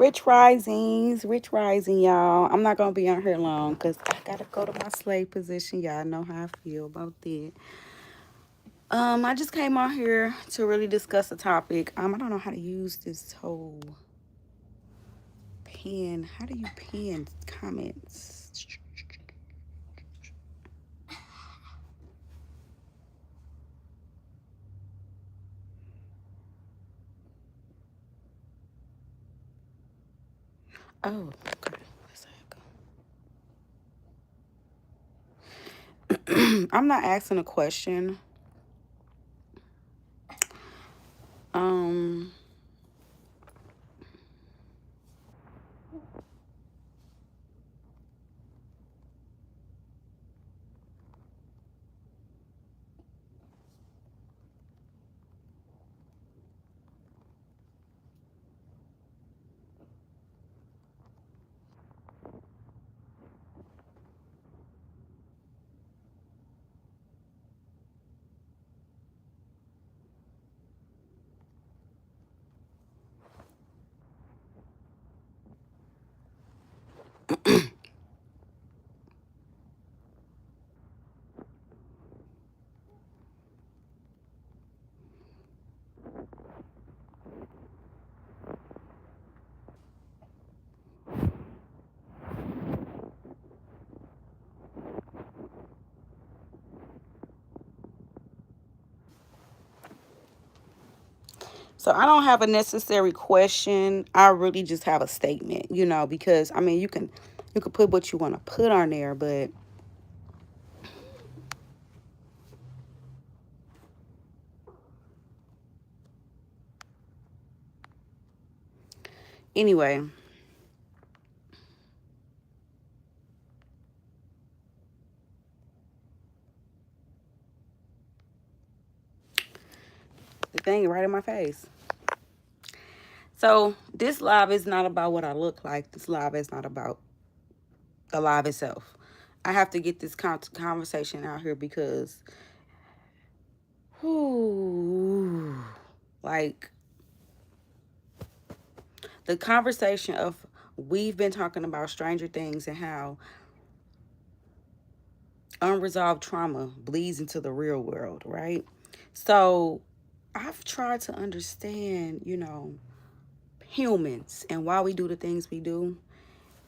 Rich rising, y'all. I'm not gonna be on here long because I gotta go to my slave position. Y'all know how I feel about that. I just came on here to really discuss a topic. I don't know how to use this whole pen. How do you pen comments? Oh, okay. Let's go. I'm not asking a question. Um, so I don't have a necessary question. I really just have a statement, because I mean you can put what you want to put on there, but anyway, the thing right in my face. So this live is not about what I look like. This live is not about the live itself. I have to get this conversation out here because, whew, like the conversation of we've been talking about Stranger Things and how unresolved trauma bleeds into the real world, right? So I've tried to understand, humans and why we do the things we do.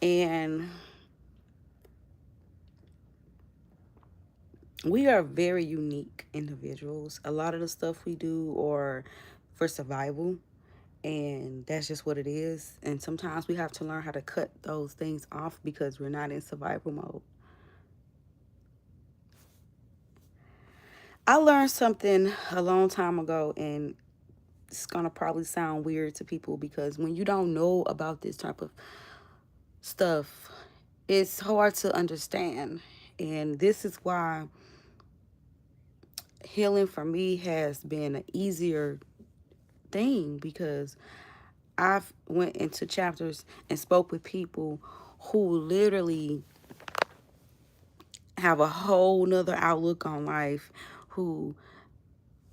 And we are very unique individuals. A lot of the stuff we do are for survival, and that's just what it is. And sometimes we have to learn how to cut those things off because we're not in survival mode. I learned something a long time ago, and it's gonna probably sound weird to people because when you don't know about this type of stuff, it's hard to understand. And this is why healing for me has been an easier thing because I've went into chapters and spoke with people who literally have a whole nother outlook on life, who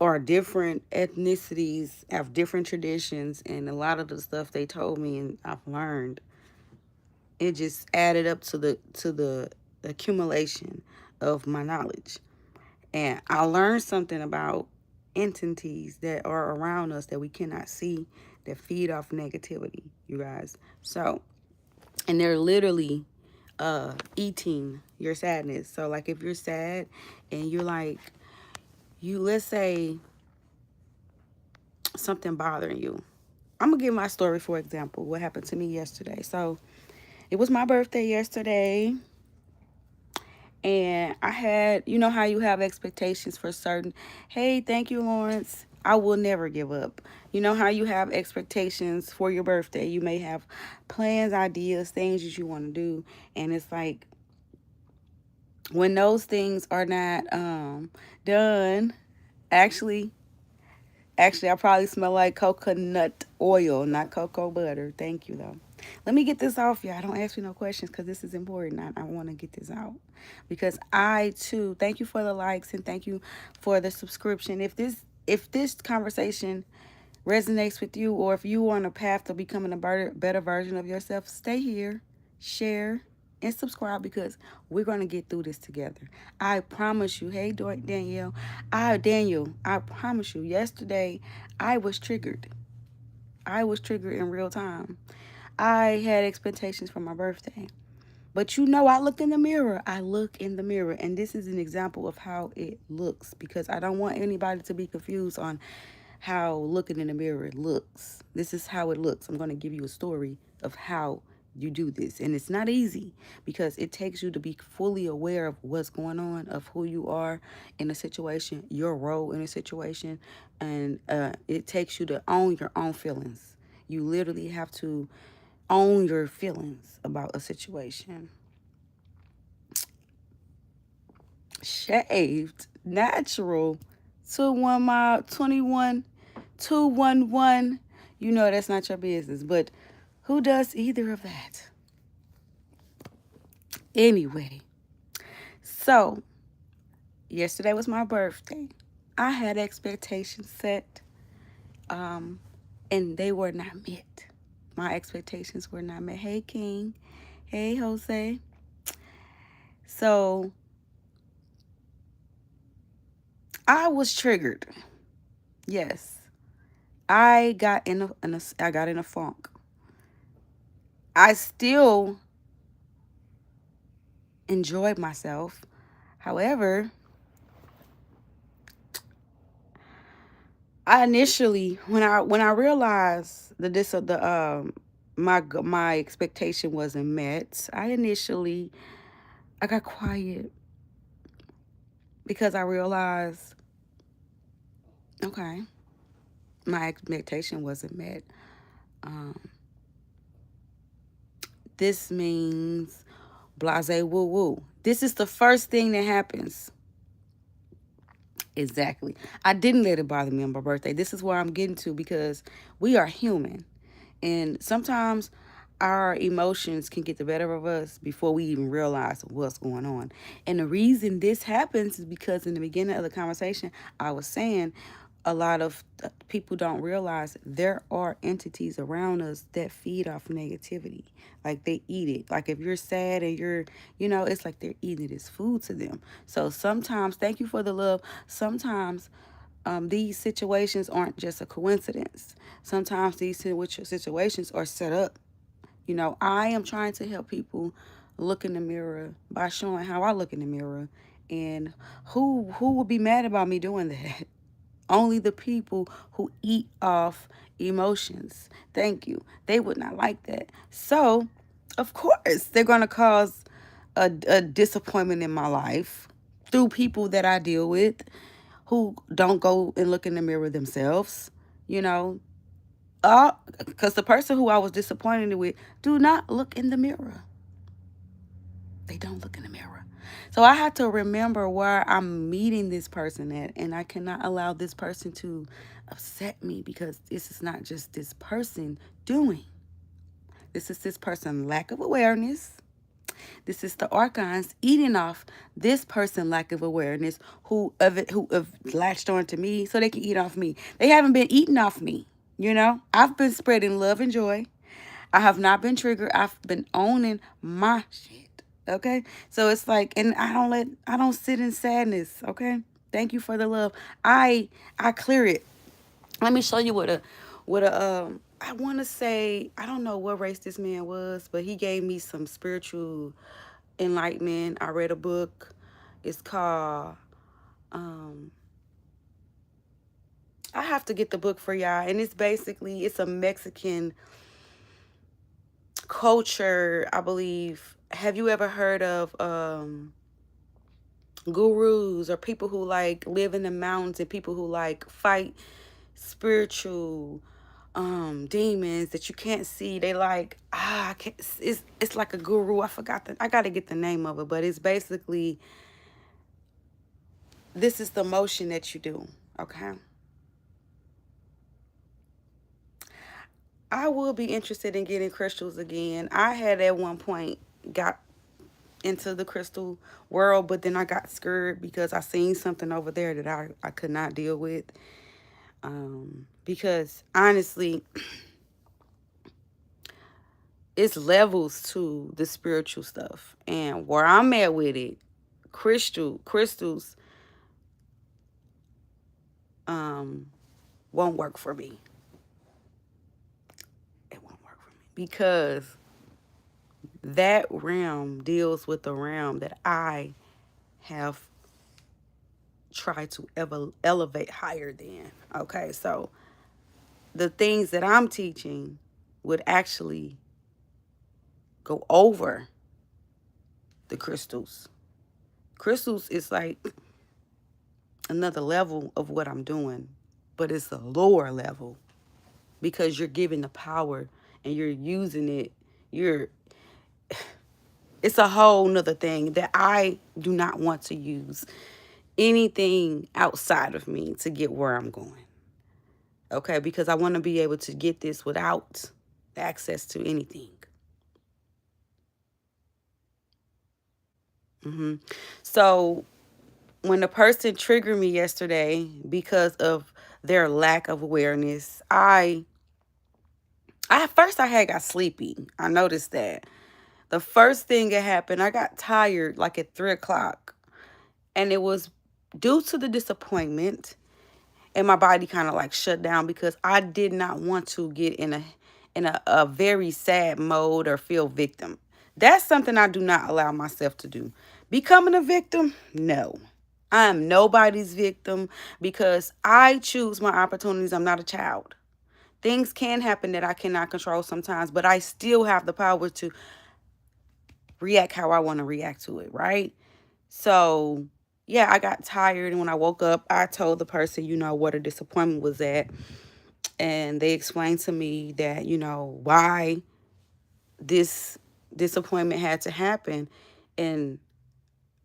are different ethnicities, have different traditions, and a lot of the stuff they told me and I've learned, it just added up to the accumulation of my knowledge. And I learned something about entities that are around us that we cannot see that feed off negativity, you guys. So, and they're literally eating your sadness. So like if you're sad and you're like let's say something bothering you. I'm gonna give my story for example, what happened to me yesterday. So it was my birthday yesterday, and I had, how you have expectations for certain, hey, thank you, Lawrence. I will never give up. You know how you have expectations for your birthday. You may have plans, ideas, things that you want to do, and it's like when those things are not done, actually, I probably smell like coconut oil, not cocoa butter. Thank you, though. Let me get this off, y'all. Don't ask me no questions because this is important. I want to get this out because I too thank you for the likes and thank you for the subscription. If this conversation resonates with you, or if you are on a path to becoming a better version of yourself, stay here, share, and subscribe because we're going to get through this together. I promise you. Hey, Danielle. Daniel, I promise you, yesterday I was triggered. I was triggered in real time. I had expectations for my birthday. But you know, I look in the mirror. I look in the mirror. And this is an example of how it looks because I don't want anybody to be confused on how looking in the mirror looks. This is how it looks. I'm going to give you a story of how you do this. And it's not easy because it takes you to be fully aware of what's going on, of who you are in a situation, your role in a situation. And it takes you to own your own feelings. You literally have to own your feelings about a situation. Shaved natural 2-1 mile 21 211. You know that's not your business, but who does either of that? Anyway, so yesterday was my birthday. I had expectations set, um, and they were not met. My expectations were not met. Hey, King. Hey, Jose. So I was triggered. Yes, I got I got in a funk. I still enjoyed myself. However, I initially when I realized that my expectation wasn't met, I got quiet because I realized, okay, my expectation wasn't met. Um, this means blase woo woo. This is the first thing that happens. Exactly. I didn't let it bother me on my birthday. This is where I'm getting to because we are human. And sometimes our emotions can get the better of us before we even realize what's going on. And the reason this happens is because in the beginning of the conversation, I was saying a lot of people don't realize there are entities around us that feed off negativity. Like they eat it. Like if you're sad and it's like they're eating it as food to them. So sometimes, thank you for the love. Sometimes these situations aren't just a coincidence. Sometimes these situations are set up. I am trying to help people look in the mirror by showing how I look in the mirror, and who would be mad about me doing that? Only the people who eat off emotions. Thank you. They would not like that. So, of course, they're going to cause a disappointment in my life through people that I deal with who don't go and look in the mirror themselves, you know. Because the person who I was disappointed with do not look in the mirror. They don't look in the mirror. So I had to remember where I'm meeting this person at, and I cannot allow this person to upset me because this is not just this person doing. This is this person lack of awareness. This is the archons eating off this person lack of awareness who have latched on to me so they can eat off me. They haven't been eating off me. I've been spreading love and joy. I have not been triggered. I've been owning my shit. Okay? So it's like, and I don't sit in sadness, okay? Thank you for the love. I clear it. Let me show you what I want to say, I don't know what race this man was, but he gave me some spiritual enlightenment. I read a book. It's called um I have to get the book for y'all, and it's a Mexican culture, I believe. Have you ever heard of gurus or people who like live in the mountains and people who like fight spiritual demons that you can't see? They like I can't, it's like a guru. I got to get the name of it, but it's basically this is the motion that you do, okay? I will be interested in getting crystals again. I had at one point got into the crystal world, but then I got scared because I seen something over there that I could not deal with. Because honestly, it's levels to the spiritual stuff. And where I'm at with it, crystals won't work for me. It won't work for me because that realm deals with the realm that I have tried to elevate higher than. Okay, so the things that I'm teaching would actually go over the crystals. Crystals is like another level of what I'm doing, but it's a lower level because you're giving the power and you're using it. You're It's a whole nother thing that I do not want to use anything outside of me to get where I'm going. Okay, because I want to be able to get this without access to anything. So when the person triggered me yesterday because of their lack of awareness, I at first I had got sleepy. I noticed that. The first thing that happened, I got tired like at 3 o'clock. And it was due to the disappointment, and my body kind of like shut down because I did not want to get in a very sad mode or feel victim. That's something I do not allow myself to do. Becoming a victim? No. I am nobody's victim because I choose my opportunities. I'm not a child. Things can happen that I cannot control sometimes, but I still have the power to react how I want to react to it, right? So, yeah, I got tired. And when I woke up, I told the person, what a disappointment was at. And they explained to me that, why this disappointment had to happen. And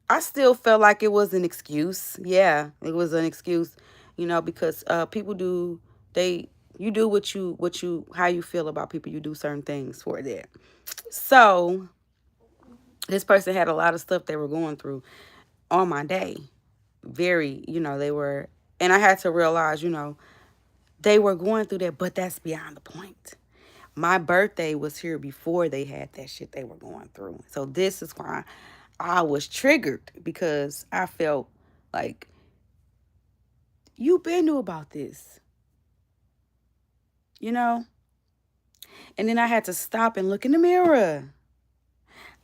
I still felt like it was an excuse. Yeah, it was an excuse, because people do, you do how you feel about people. You do certain things for that. So this person had a lot of stuff they were going through on my day. Very, they were, and I had to realize, they were going through that, but that's beyond the point. My birthday was here before they had that shit they were going through. So this is why I was triggered, because I felt like, you been knew about this, you know? And then I had to stop and look in the mirror.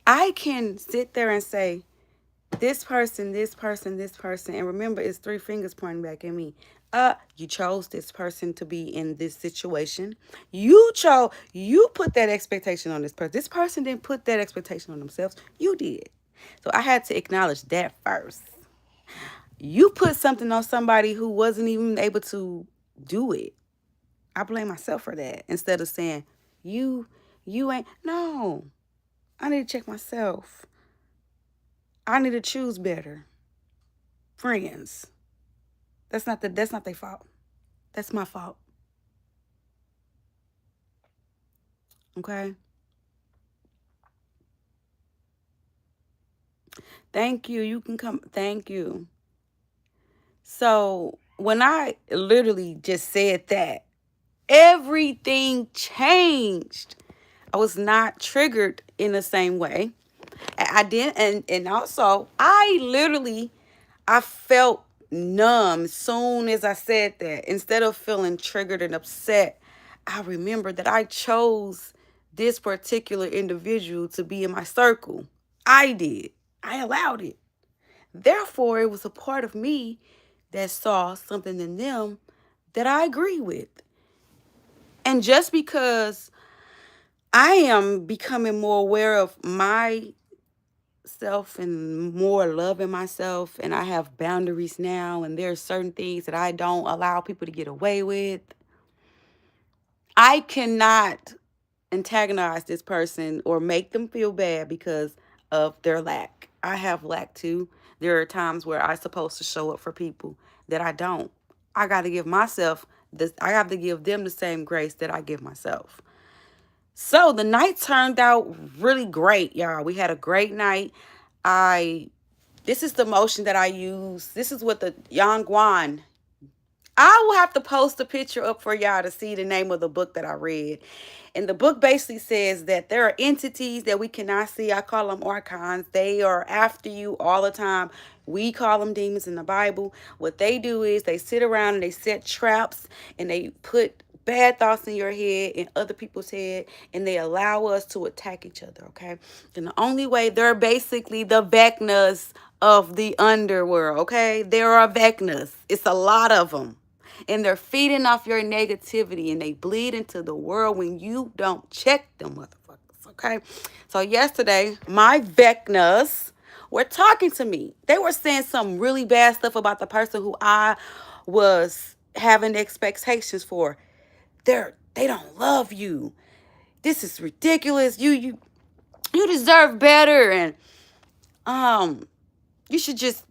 I can sit there and say, this person, this person, this person, and remember, it's 3 fingers pointing back at me. You chose this person to be in this situation. You put that expectation on this person. This person didn't put that expectation on themselves. You did. So I had to acknowledge that first. You put something on somebody who wasn't even able to do it. I blame myself for that instead of saying, you ain't. No, I need to check myself. I need to choose better. Friends. That's not their fault. That's my fault. Okay? Thank you. You can come. Thank you. So, when I literally just said that, everything changed. I was not triggered in the same way. I didn't, and also I felt numb soon as I said that. Instead of feeling triggered and upset, I remembered that I chose this particular individual to be in my circle. I did. I allowed it. Therefore, it was a part of me that saw something in them that I agree with. And just because I am becoming more aware of myself and more loving myself, and I have boundaries now, and there are certain things that I don't allow people to get away with, I cannot antagonize this person or make them feel bad because of their lack. I have lack too. There are times where I'm supposed to show up for people that I don't. I got to give myself this, I have to give them the same grace that I give myself. So the night turned out really great, y'all. We had a great night. This is the motion that I use. This is what the Yang Guan. I will have to post a picture up for y'all to see the name of the book that I read. And the book basically says that there are entities that we cannot see. I call them archons. They are after you all the time. We call them demons in the Bible. What they do is they sit around and they set traps and they put bad thoughts in your head and other people's head, and they allow us to attack each other, okay? And the only way, they're basically the Vecnas of the underworld, okay? There are Vecnas. It's a lot of them. And they're feeding off your negativity and they bleed into the world when you don't check them motherfuckers, okay? So yesterday, my Vecnas were talking to me. They were saying some really bad stuff about the person who I was having expectations for. They don't love you. This is ridiculous. You deserve better, and you should just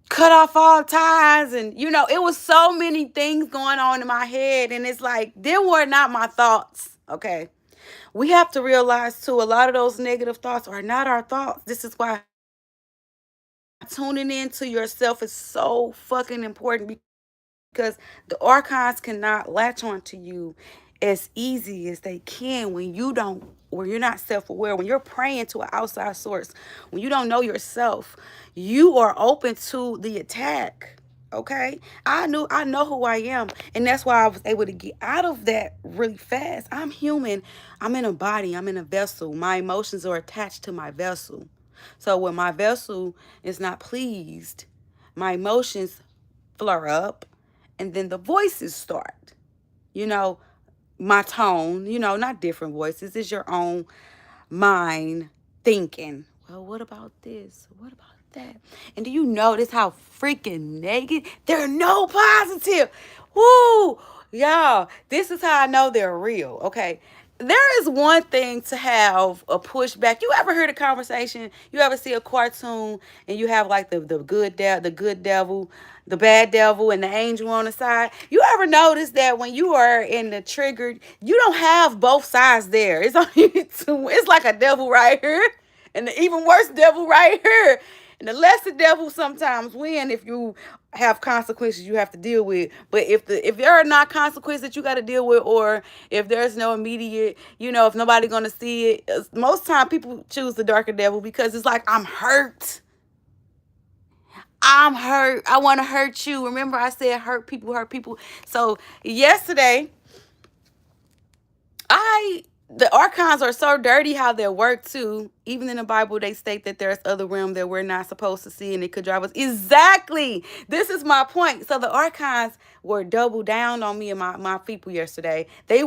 cut off all ties. And it was so many things going on in my head, and it's like, them were not my thoughts. Okay, we have to realize too, a lot of those negative thoughts are not our thoughts. This is why tuning into yourself is so fucking important, because the archives cannot latch onto you as easy as they can when you're not self-aware, when you're praying to an outside source, when you don't know yourself. You are open to the attack. Okay, I know who I am, and that's why I was able to get out of that really fast. I'm human. I'm in a body. I'm in a vessel. My emotions are attached to my vessel. So when my vessel is not pleased, my emotions flare up, and then the voices start. You know, my tone, not different voices. It's your own mind thinking, well, what about this? What about that? And do you notice how freaking negative? They're no positive. Woo! Y'all, this is how I know they're real. Okay. There is one thing to have a pushback. You ever heard a conversation? You ever see a cartoon and you have like the good devil, the bad devil, and the angel on the side? You ever notice that when you are in the triggered, you don't have both sides there? It's only two. It's like a devil right here and the even worse devil right here. And the lesser devil sometimes win if you have consequences you have to deal with. But if there are not consequences that you got to deal with, or if there's no immediate, if nobody gonna see it, most time people choose the darker devil because it's like, I'm hurt. I'm hurt. I want to hurt you. Remember I said hurt people hurt people. So yesterday, the archons are so dirty how they work too. Even in the Bible, they state that there's other realm that we're not supposed to see, and it could drive us. Exactly. This is my point. So the archons were double down on me and my people yesterday. They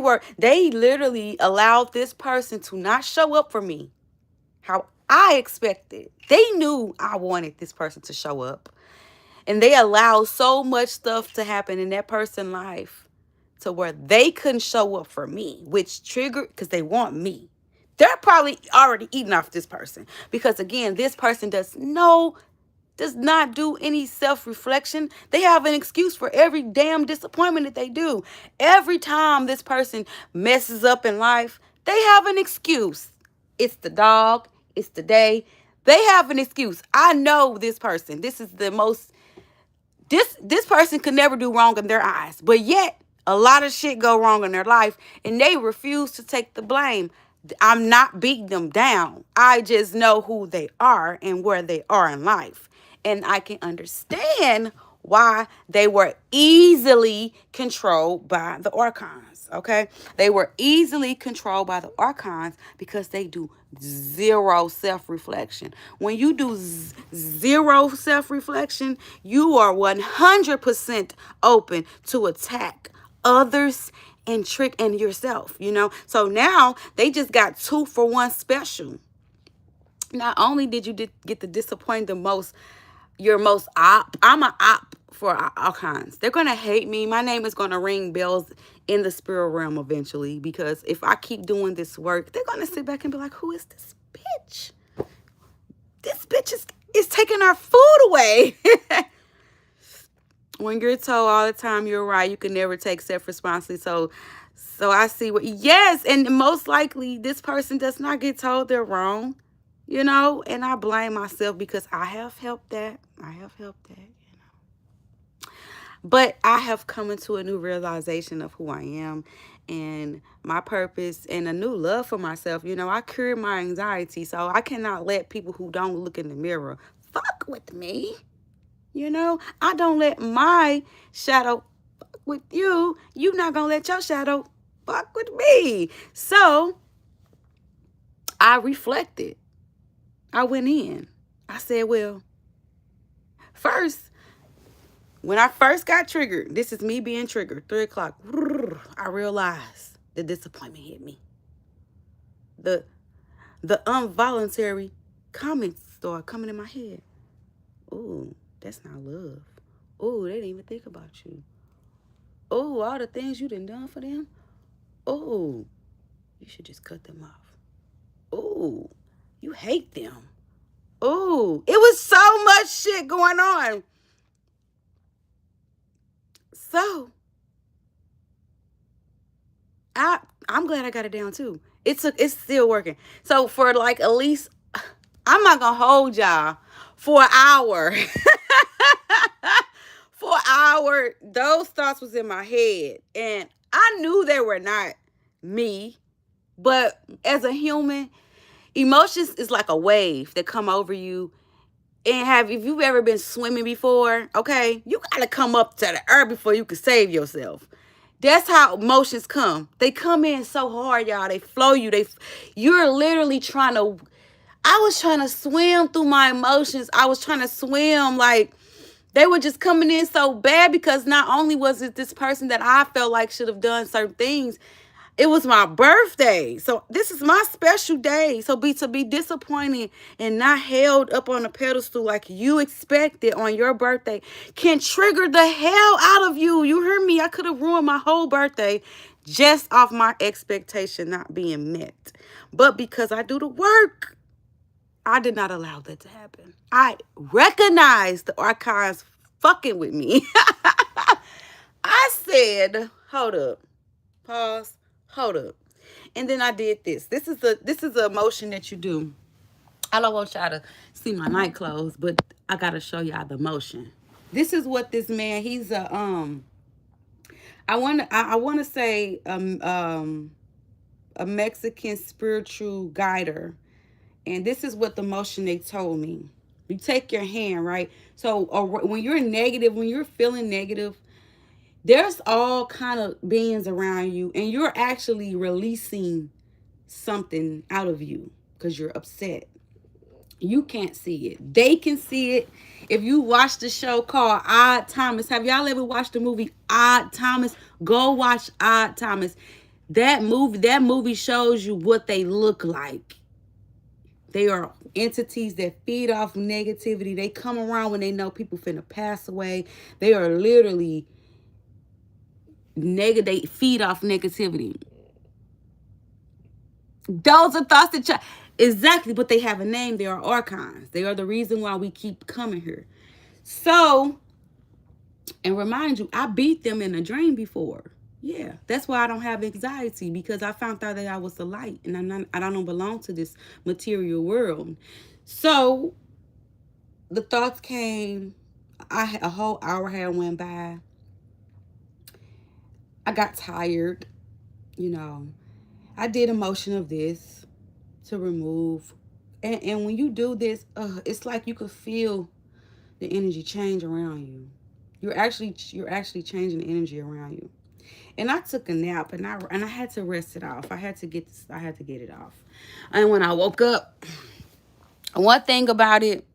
literally allowed this person to not show up for me how I expected. They knew I wanted this person to show up. And they allowed so much stuff to happen in that person's life to where they couldn't show up for me, which triggered, because they want me. They're probably already eating off this person because, again, this person does not do any self-reflection. They have an excuse for every damn disappointment that they do. Every time this person messes up in life, they have an excuse. It's the dog. It's the day. They have an excuse. I know this person. This is the most... This person could never do wrong in their eyes, but yet a lot of shit go wrong in their life and they refuse to take the blame. I'm not beating them down. I just know who they are and where they are in life. And I can understand why they were easily controlled by the archons, okay? They were easily controlled by the archons because they do zero self-reflection. When you do zero self-reflection, you are 100% open to attack others and trick and yourself, So now they just got 2-for-1 special. Not only did you get to disappoint I'm an op for archons. They're gonna hate me. My name is gonna ring bells in the spirit realm eventually, because if I keep doing this work, they're gonna sit back and be like, who is this bitch? This bitch is taking our food away. When you're told all the time you're right, you can never take self-responsibility. So I see yes, and most likely this person does not get told they're wrong, and I blame myself because I have helped that. But I have come into a new realization of who I am and my purpose and a new love for myself. You know, I cured my anxiety, so I cannot let people who don't look in the mirror fuck with me. You know, I don't let my shadow fuck with you. You not gonna let your shadow fuck with me. So I reflected. I went in. I said, well, first, when I first got triggered, this is me being triggered, 3 o'clock, I realized the disappointment hit me. The involuntary comments started coming in my head. Ooh, that's not love. Ooh, they didn't even think about you. Ooh, all the things you done for them. Ooh, you should just cut them off. Ooh, you hate them. Ooh, it was so much shit going on. So I'm glad I got it down too. It's still working. So for like at least, I'm not gonna hold y'all for an hour. For an hour, those thoughts was in my head, and I knew they were not me. But as a human, emotions is like a wave that come over you. And if you've ever been swimming before, okay, you gotta come up to the earth before you can save yourself. That's how emotions come. They come in so hard, y'all. They flow you. You're literally trying to. I was trying to swim through my emotions. I was trying to swim like they were just coming in so bad because not only was it this person that I felt like should have done certain things, it was my birthday. So this is my special day. So to be disappointed and not held up on a pedestal like you expected on your birthday can trigger the hell out of you. You hear me? I could have ruined my whole birthday just off my expectation not being met. But because I do the work, I did not allow that to happen. I recognized the archives fucking with me. I said, hold up, pause, hold up. And then I did this. This is a motion that you do. I don't want y'all to see my night clothes, but I gotta show y'all the motion. This is what this man, he's I wanna say a Mexican spiritual guider. And this is what the motion they told me. You take your hand, right? So when you're negative, when you're feeling negative, there's all kind of beings around you, and you're actually releasing something out of you because you're upset. You can't see it. They can see it. If you watch the show called Odd Thomas, have y'all ever watched the movie Odd Thomas? Go watch Odd Thomas. That movie shows you what they look like. They are entities that feed off negativity. They come around when they know people finna pass away. They are literally negative. They feed off negativity. Those are thoughts that exactly, but they have a name. They are archons. They are the reason why we keep coming here. So, and remind you, I beat them in a dream before. Yeah, that's why I don't have anxiety, because I found out that I was the light, and I don't belong to this material world. So the thoughts came. A whole hour had went by. I got tired. You know, I did a motion of this to remove, and when you do this, it's like you could feel the energy change around you. You're actually changing the energy around you. And I took a nap, and I had to rest it off. I had to get it off. And when I woke up, one thing about it,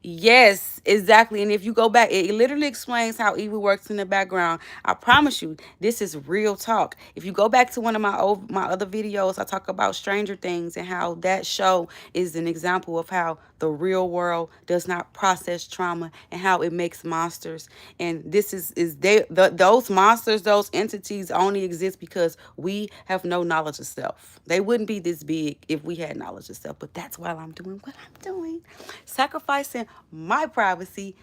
yes, exactly. And if you go back, it literally explains how evil works in the background. I promise you, this is real talk. If you go back to one of my other videos, I talk about Stranger Things and how that show is an example of how the real world does not process trauma and how it makes monsters. And this those monsters, those entities only exist because we have no knowledge of self. They wouldn't be this big if we had knowledge of self. But that's why I'm doing what I'm doing, sacrificing my privacy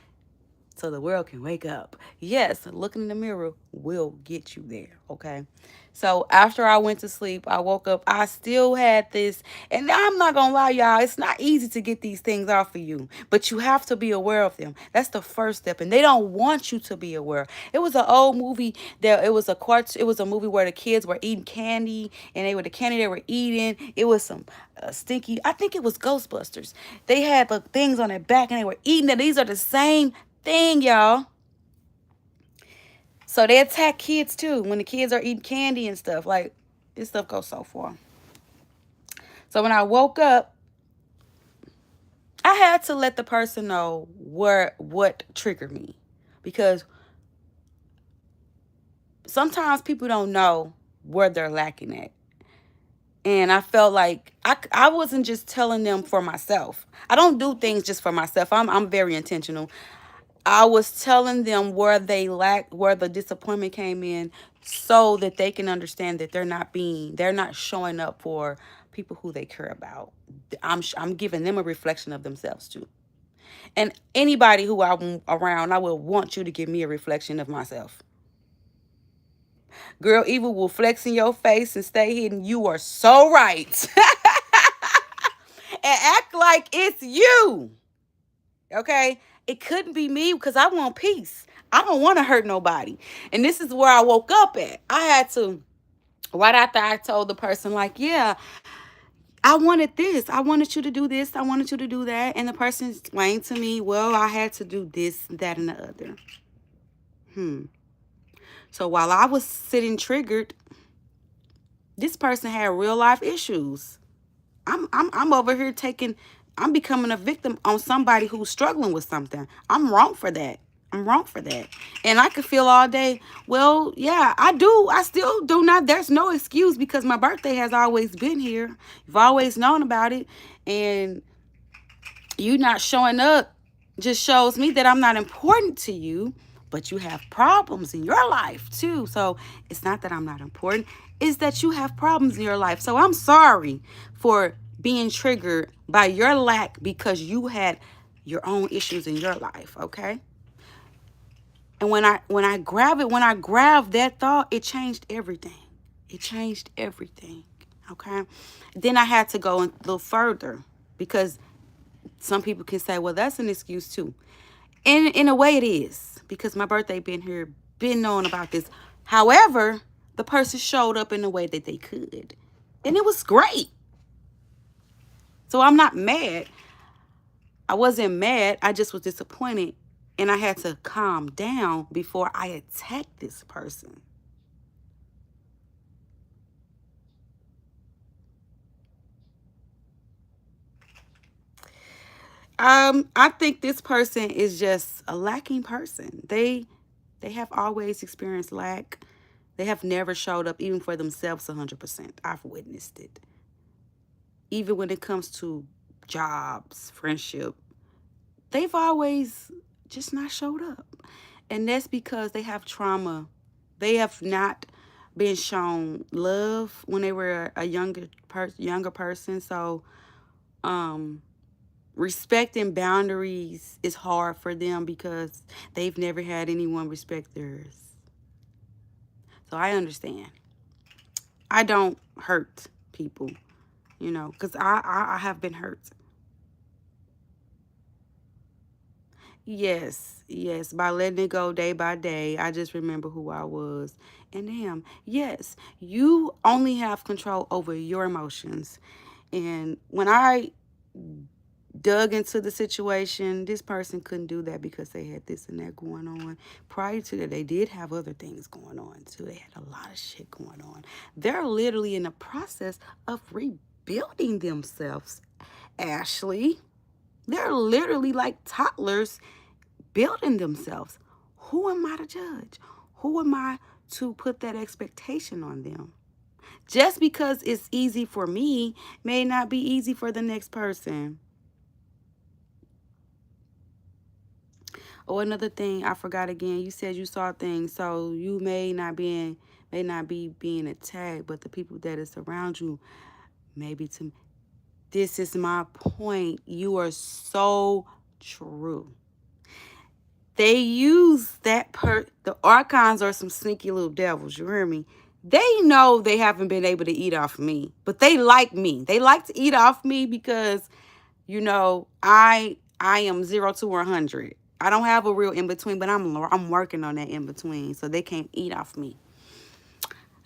so the world can wake up. Yes, looking in the mirror will get you there, okay? So after I went to sleep, I woke up, I still had this, and I'm not gonna lie, y'all, it's not easy to get these things off of you, but you have to be aware of them. That's the first step, and they don't want you to be aware. It was an old movie that it was a movie where the kids were eating candy, and the candy they were eating, it was some stinky, I think it was Ghostbusters. They had the things on their back and they were eating it. These are the same thing, y'all. So they attack kids too when the kids are eating candy and stuff. Like, this stuff goes so far. So when I woke up, I had to let the person know what triggered me, because sometimes people don't know where they're lacking at. And I felt like I wasn't just telling them for myself. I don't do things just for myself. I'm very intentional. I was telling them where they lack, where the disappointment came in, so that they can understand that they're not showing up for people who they care about. I'm giving them a reflection of themselves too. And anybody who I'm around, I will want you to give me a reflection of myself. Girl, evil will flex in your face and stay hidden. You are so right. And act like it's you. Okay? It couldn't be me because I want peace. I don't want to hurt nobody. And this is where I woke up at. I had to, right after I told the person, like, yeah, I wanted this. I wanted you to do this. I wanted you to do that. And the person explained to me, well, I had to do this, that, and the other. So while I was sitting triggered, this person had real life issues. I'm over here I'm becoming a victim on somebody who's struggling with something. I'm wrong for that. I'm wrong for that. And I could feel all day, well, yeah, I do. I still do not. There's no excuse because my birthday has always been here. You've always known about it. And you not showing up just shows me that I'm not important to you, but you have problems in your life too. So it's not that I'm not important, it's that you have problems in your life. So I'm sorry for being triggered by your lack because you had your own issues in your life, okay? And when I grabbed that thought, it changed everything. It changed everything. Okay? Then I had to go a little further because some people can say, well, that's an excuse too. And in a way it is, because my birthday been here, been knowing about this. However, the person showed up in the way that they could. And it was great. So I'm not mad. I wasn't mad. I just was disappointed. And I had to calm down before I attacked this person. I think this person is just a lacking person. They have always experienced lack. They have never showed up even for themselves 100%. I've witnessed it. Even when it comes to jobs, friendship, they've always just not showed up. And that's because they have trauma. They have not been shown love when they were a younger person. So, respect and boundaries is hard for them because they've never had anyone respect theirs. So I understand. I don't hurt people, because I have been hurt. Yes, by letting it go day by day, I just remember who I was. And damn, yes, you only have control over your emotions. And when I dug into the situation, this person couldn't do that because they had this and that going on. Prior to that, they did have other things going on too. They had a lot of shit going on. They're literally in the process of rebuilding themselves, Ashley. They're literally like toddlers building themselves. Who am I to judge? Who am I to put that expectation on them? Just because it's easy for me may not be easy for the next person. Oh, another thing I forgot again. You said you saw things, so you may not be being attacked, but the people that is around you maybe to. This is my point. You are so true. They use the archons are some sneaky little devils, you hear me? They know they haven't been able to eat off me, but they like me. They like to eat off me because, I am 0 to 100. I don't have a real in between, but I'm working on that in between, so they can't eat off me.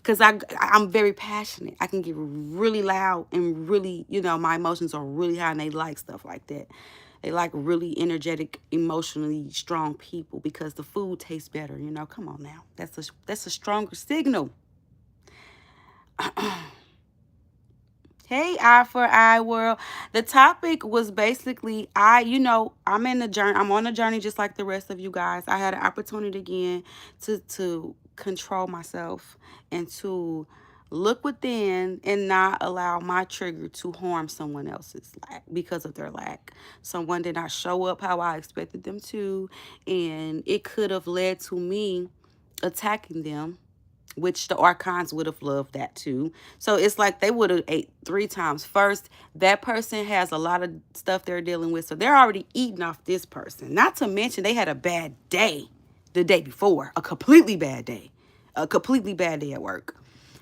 Cause I'm very passionate. I can get really loud and really, my emotions are really high, and they like stuff like that. They like really energetic, emotionally strong people because the food tastes better. Come on now, that's a stronger signal. Hey, Eye for Eye World. The topic was basically I'm in the journey. I'm on a journey just like the rest of you guys. I had an opportunity again to control myself and to look within and not allow my trigger to harm someone else's lack because of their lack. Someone did not show up how I expected them to, and it could have led to me attacking them, which the archons would have loved that too. So it's like they would have ate 3 times. First, that person has a lot of stuff they're dealing with, so they're already eating off this person. Not to mention they had a bad day the day before, a completely bad day, at work.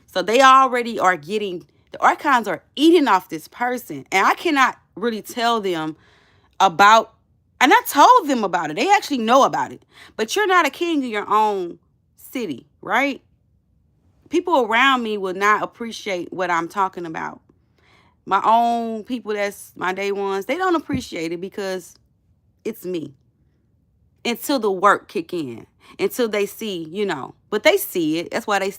So they already are the archons are eating off this person, and I cannot really tell them about. And I told them about it. They actually know about it. But you're not a king of your own city, right? People around me will not appreciate what I'm talking about. My own people, that's my day ones, they don't appreciate it because it's me. Until the work kick in, until they see, but they see it. That's why they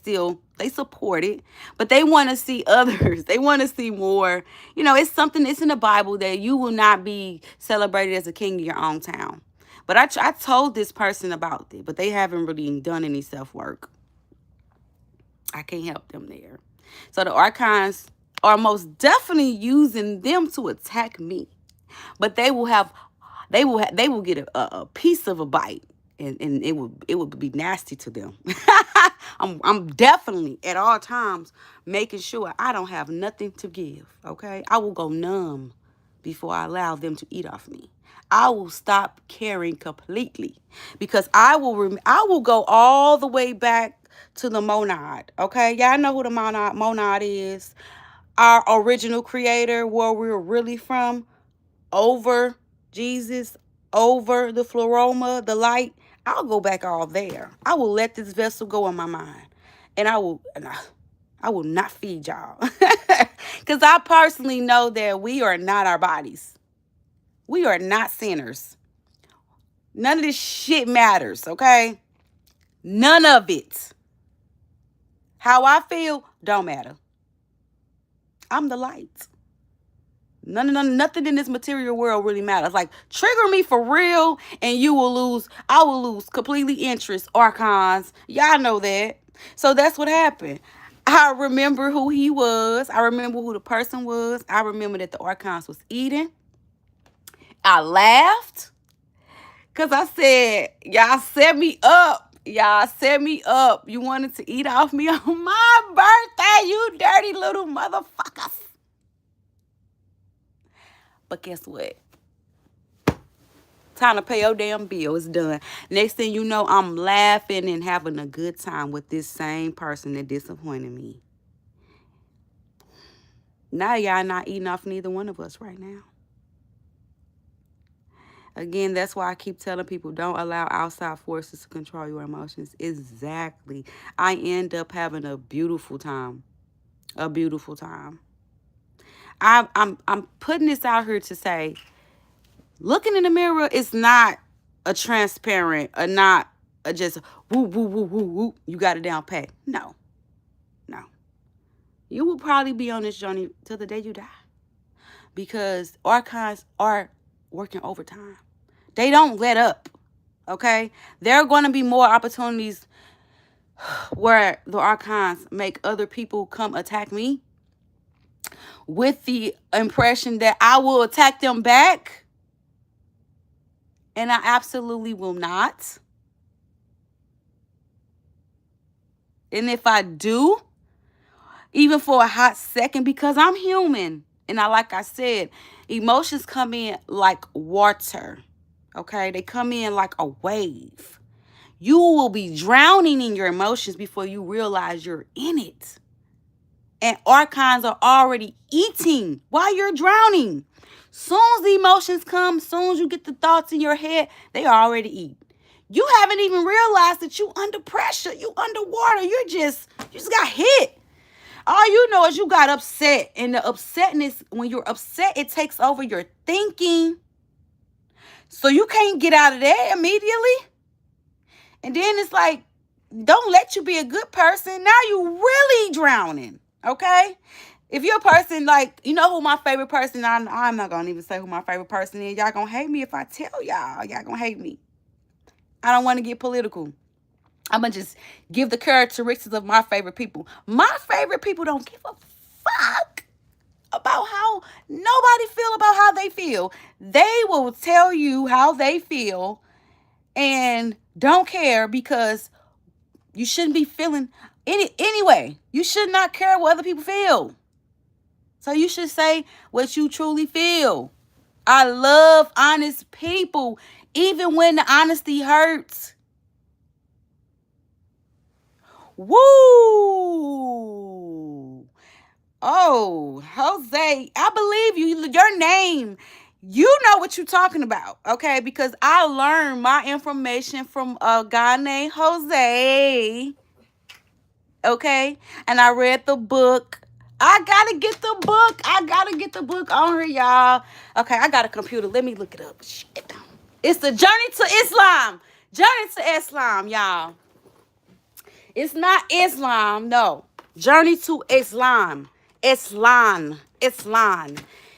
support it. But they want to see others. They want to see more. It's in the Bible that you will not be celebrated as a king of your own town. But I told this person about it, but they haven't really done any self work. I can't help them there. So the archons are most definitely using them to attack me. But they will get a piece of a bite, and it would be nasty to them. I'm definitely at all times making sure I don't have nothing to give. Okay, I will go numb before I allow them to eat off me. I will stop caring completely because I will go all the way back to the monad. Okay, y'all know who the monad is. Our original creator, where we're really from, over Jesus, over the pleroma, the light. I'll go back all there. I will let this vessel go in my mind, and I will not feed y'all, because I personally know that we are not our bodies. We are not sinners. None of this shit matters, okay? None of it. How I feel don't matter. I'm the light. Nothing in this material world really matters. Like, trigger me for real, and I will lose completely interest, archons. Y'all know that. So that's what happened. I remember who he was. I remember who the person was. I remember that the archons was eating. I laughed because I said, y'all set me up. Y'all set me up. You wanted to eat off me on my birthday, you dirty little motherfuckers. But guess what? Time to pay your damn bill. It's done. Next thing you know, I'm laughing and having a good time with this same person that disappointed me. Now y'all not eating off neither one of us right now. Again, that's why I keep telling people, don't allow outside forces to control your emotions. Exactly. I end up having a beautiful time. A beautiful time. I'm putting this out here to say, looking in the mirror is not a transparent, or not a just woo woo woo woo woo. You got it down pat. No. You will probably be on this journey till the day you die, because archives are working overtime. They don't let up. Okay, there are going to be more opportunities where the archons make other people come attack me with the impression that I will attack them back. And I absolutely will not. And if I do, even for a hot second, because I'm human, and like I said, emotions come in like water. Okay? They come in like a wave. You will be drowning in your emotions before you realize you're in it. And archons are already eating while you're drowning. Soon as the emotions come, soon as you get the thoughts in your head, they already eat. You haven't even realized that you under pressure, you underwater, you just got hit. All you know is you got upset. And the upsetness, when you're upset, it takes over your thinking. So you can't get out of there immediately. And then it's like, don't let you be a good person. Now you really drowning. Okay? If you're a person like, you know who my favorite person, I'm not going to even say who my favorite person is. Y'all going to hate me if I tell y'all. Y'all going to hate me. I don't want to get political. I'm going to just give the characteristics of my favorite people. My favorite people don't give a fuck about how nobody feel about how they feel. They will tell you how they feel and don't care because you shouldn't be feeling anyway. You should not care what other people feel. So you should say what you truly feel. I love honest people, even when the honesty hurts. Woo! Oh, Jose, I believe you. Your name, you know what you're talking about, okay? Because I learned my information from a guy named Jose, okay? And I read the book. I gotta get the book. I gotta get the book on here, y'all. Okay, I got a computer. Let me look it up. Shit. It's the Journey to Islam. Journey to Islam, y'all. It's not Islam, no. Journey to Islam. Islam.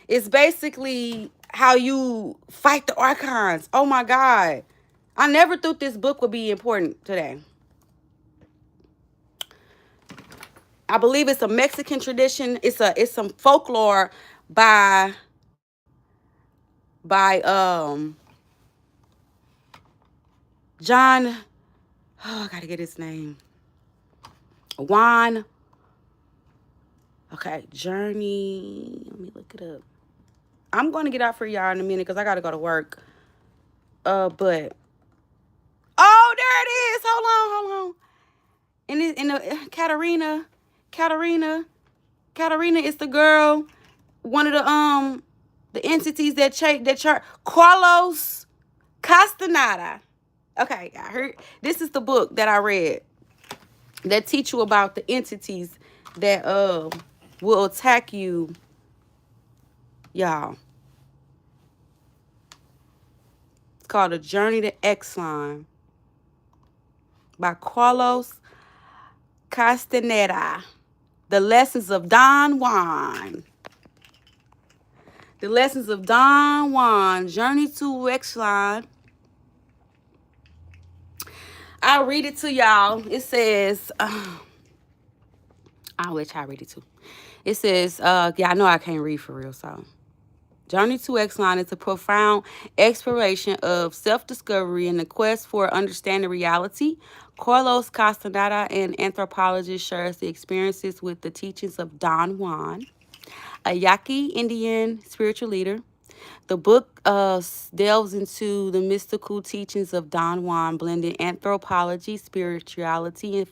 It's basically how you fight the archons. Oh my God. I never thought this book would be important today. I believe it's a Mexican tradition. It's some folklore by John. Oh, I gotta get his name. Juan. Okay, Journey. Let me look it up. I'm gonna get out for y'all in a minute because I gotta go to work. But oh, there it is. Hold on. And the Katerina is the girl. One of the entities that chart Carlos Castaneda. Okay, I heard this is the book that I read that teach you about the entities that will attack you, y'all. It's called A Journey to Exline by Carlos Castaneda. The Lessons of Don Juan. The Lessons of Don Juan. Journey to Exline. I'll read it to y'all. It says, I'll let y'all read it too. It says, yeah, I know I can't read for real, so. Journey to Exline is a profound exploration of self-discovery and the quest for understanding reality. Carlos Castaneda, an anthropologist, shares the experiences with the teachings of Don Juan, a Yaqui Indian spiritual leader. The book delves into the mystical teachings of Don Juan, blending anthropology, spirituality, and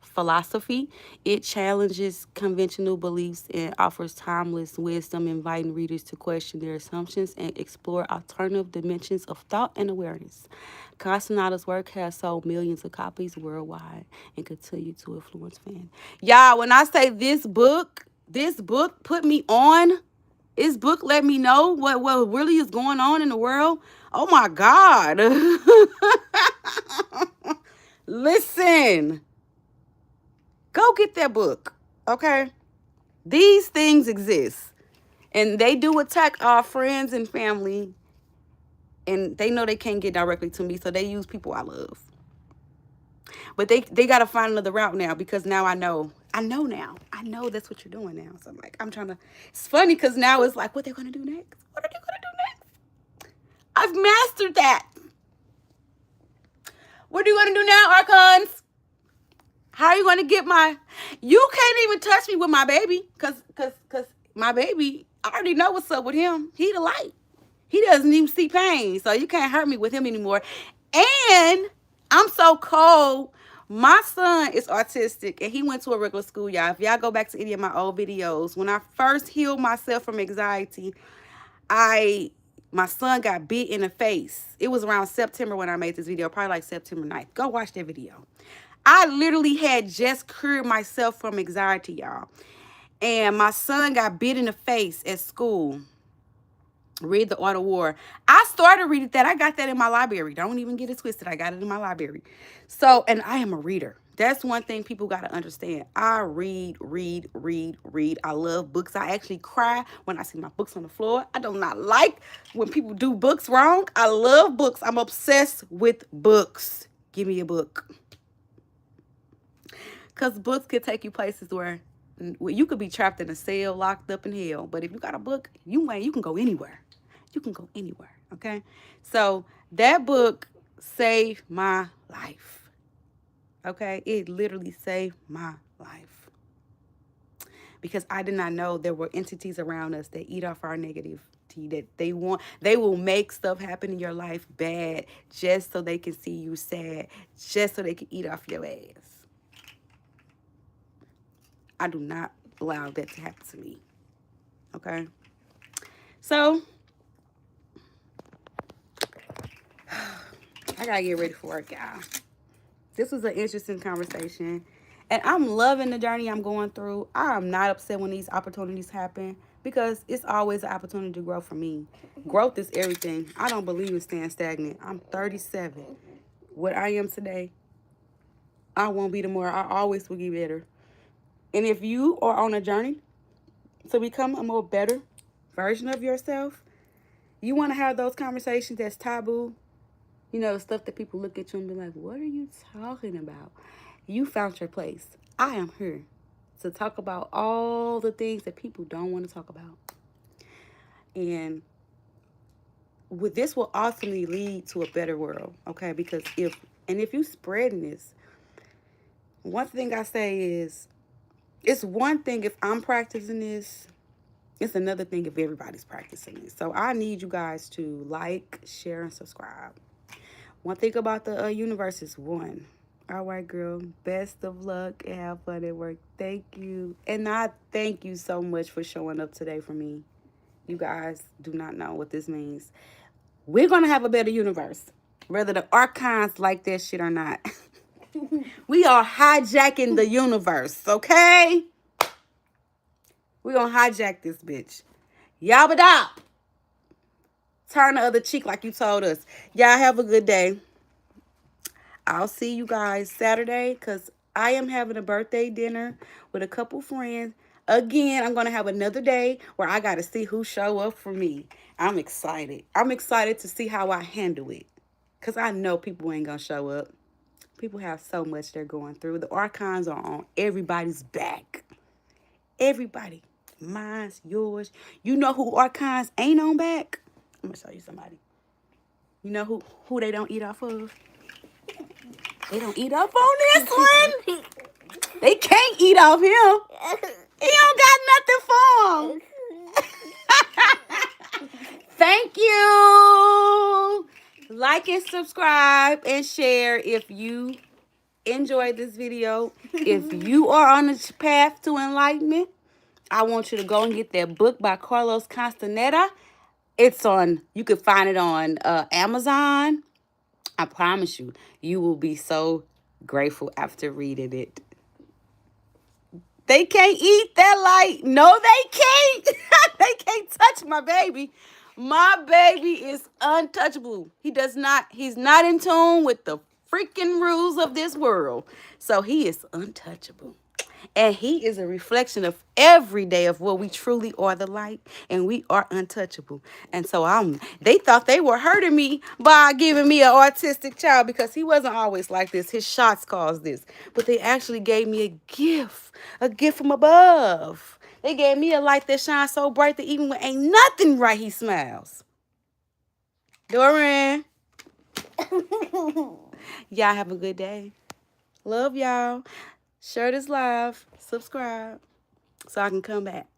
philosophy. It challenges conventional beliefs and offers timeless wisdom, inviting readers to question their assumptions and explore alternative dimensions of thought and awareness. Castaneda's work has sold millions of copies worldwide and continue to influence fans. Y'all, when I say this book put me on. This book let me know what really is going on in the world. Oh my God. Listen. Go get that book, okay? These things exist. And they do attack our friends and family. And they know they can't get directly to me, so they use people I love. But they got to find another route now because now I know. I know now. I know that's what you're doing now. So I'm like, I'm trying to. It's funny because now it's like, what they going to do next? What are they going to do next? I've mastered that. What are you going to do now, Archons? How are you going to get my... You can't even touch me with my baby because my baby, I already know what's up with him. He the light. He doesn't even see pain, so you can't hurt me with him anymore. And I'm so cold. My son is autistic and he went to a regular school, y'all. If y'all go back to any of my old videos, when I first healed myself from anxiety, my son got bit in the face. It was around September when I made this video, probably like September 9th. Go watch that video. I literally had just cured myself from anxiety, y'all. And my son got bit in the face at school. Read The Art of War. I started reading that. I got that in my library. Don't even get it twisted. I got it in my library. So, and I am a reader. That's one thing people got to understand. I read. I love books. I actually cry when I see my books on the floor. I do not like when people do books wrong. I love books. I'm obsessed with books. Give me a book. Because books could take you places where you could be trapped in a cell, locked up in hell. But if you got a book, you can go anywhere. You can go anywhere, okay? So that book saved my life, okay? It literally saved my life. Because I did not know there were entities around us that eat off our negativity, that they will make stuff happen in your life bad just so they can see you sad, just so they can eat off your ass. I do not allow that to happen to me, okay? So I gotta get ready for work, y'all. This was an interesting conversation. And I'm loving the journey I'm going through. I'm not upset when these opportunities happen because it's always an opportunity to grow for me. Growth is everything. I don't believe in staying stagnant. I'm 37. What I am today, I won't be tomorrow. I always will get better. And if you are on a journey to become a more better version of yourself, you want to have those conversations that's taboo. You know, stuff that people look at you and be like, what are you talking about? You found your place. I am here to talk about all the things that people don't want to talk about. And this will ultimately lead to a better world, okay? Because if you spreading this, one thing I say is, it's one thing if I'm practicing this, it's another thing if everybody's practicing this. So I need you guys to like, share, and subscribe. One thing about the universe is one. All right, girl. Best of luck and have fun at work. Thank you. And I thank you so much for showing up today for me. You guys do not know what this means. We're going to have a better universe, whether the archons like that shit or not. We are hijacking the universe, okay? We're going to hijack this bitch. Yabba-da. Turn the other cheek like you told us. Y'all have a good day. I'll see you guys Saturday because I am having a birthday dinner with a couple friends. Again, I'm going to have another day where I got to see who show up for me. I'm excited. I'm excited to see how I handle it because I know people ain't going to show up. People have so much they're going through. The archons are on everybody's back. Everybody. Mine's, yours. You know who archons ain't on back? I'm going to show you somebody. You know who they don't eat off of? They don't eat up on this one. They can't eat off him. He don't got nothing for him. Thank you. Like and subscribe and share if you enjoyed this video. If you are on the path to enlightenment, I want you to go and get that book by Carlos Castaneda. You can find it on Amazon. I promise you, you will be so grateful after reading it. They can't eat that light. No, they can't. They can't touch my baby. My baby is untouchable. He's not in tune with the freaking rules of this world. So he is untouchable. And he is a reflection of every day of what we truly are, the light, and we are untouchable. And so they thought they were hurting me by giving me an autistic child because he wasn't always like this. His shots caused this. But they actually gave me a gift from above. They gave me a light that shines so bright that even when ain't nothing right, he smiles. Doran. Y'all have a good day. Love y'all. Share this live. Subscribe so I can come back.